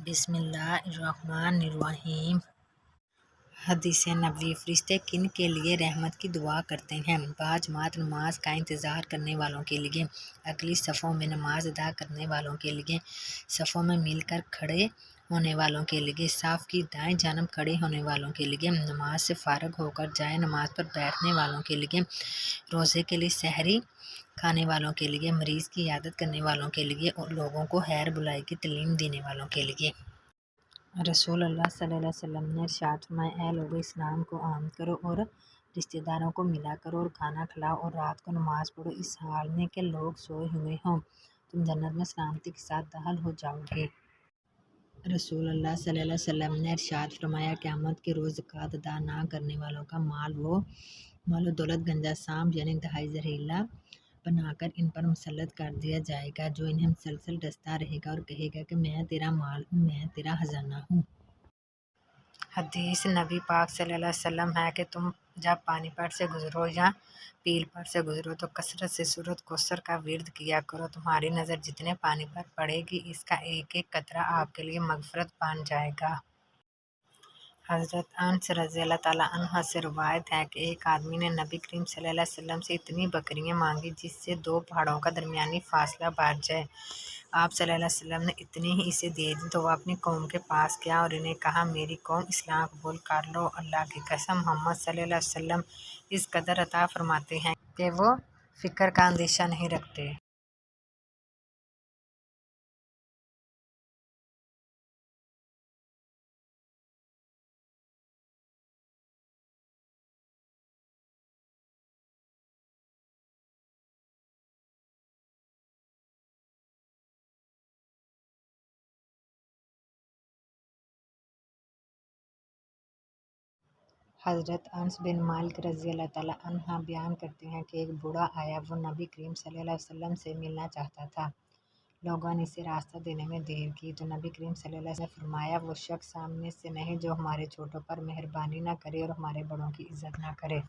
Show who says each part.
Speaker 1: بسم اللہ الرحمن الرحیم۔ حدیث نبوی۔ فرشتے کن کے لیے رحمت کی دعا کرتے ہیں؟ باجماعت نماز کا انتظار کرنے والوں کے لیے، اگلی صفوں میں نماز ادا کرنے والوں کے لیے، صفوں میں مل کر کھڑے ہونے والوں کے لیے، صف کی دائیں جانب کھڑے ہونے والوں کے لیے، نماز سے فارغ ہو کر جائے نماز پر بیٹھنے والوں کے لیے، روزے کے لیے سحری کھانے والوں کے لیے، مریض کی عیادت کرنے والوں کے لیے اور لوگوں کو خیر بلائی کی تعلیم دینے والوں کے لیے۔ رسول اللہ صلی اللہ علیہ وسلم نے ارشاد فرمایا، اے لوگو، اسلام کو عام کرو اور رشتہ داروں کو ملا کرو اور کھانا کھلاؤ اور رات کو نماز پڑھو اس حال میں کہ لوگ سوئے ہوئے ہوں، تم جنت میں سلامتی کے ساتھ داخل ہو جاؤ گے۔ رسول اللہ صلی اللہ علیہ وسلم نے ارشاد فرمایا، قیامت کے روز زکوٰۃ ادا نہ کرنے والوں کا مال و دولت گنجا سانپ یعنی انتہائی زہریلا بنا کر ان پر مسلط کر دیا جائے گا، جو انہیں مسلسل ڈستا رہے گا اور کہے گا کہ میں تیرا مال ہوں، میں تیرا خزانہ ہوں۔ حدیث نبی پاک صلی اللہ علیہ وسلم ہے کہ تم جب پانی پت سے گزرو یا پیل پت سے گزرو تو کثرت سے سورۃ کوثر کا ورد کیا کرو، تمہاری نظر جتنے پانی پر پڑے گی اس کا ایک ایک قطرہ آپ کے لیے مغفرت بن جائے گا۔ حضرت انس رضی اللہ تعالیٰ عنہ سے روایت ہے کہ ایک آدمی نے نبی کریم صلی اللہ علیہ وسلم سے اتنی بکریاں مانگی جس سے دو پہاڑوں کا درمیانی فاصلہ بڑھ جائے۔ آپ صلی اللہ علیہ وسلم نے اتنی ہی اسے دے دی تو وہ اپنی قوم کے پاس گیا اور انہیں کہا، میری قوم اسلام قبول کر لو، اللہ کی قسم محمد صلی اللہ علیہ وسلم اس قدر عطا فرماتے ہیں کہ وہ فقر کا اندیشہ نہیں رکھتے۔ حضرت انس بن مالک رضی اللہ تعالیٰ عنہ بیان کرتے ہیں کہ ایک بوڑھا آیا، وہ نبی کریم صلی اللہ علیہ وسلم سے ملنا چاہتا تھا۔ لوگوں نے اسے راستہ دینے میں دیر کی تو نبی کریم صلی اللہ علیہ وسلم نے فرمایا، وہ شخص سامنے سے نہیں جو ہمارے چھوٹوں پر مہربانی نہ کرے اور ہمارے بڑوں کی عزت نہ کرے۔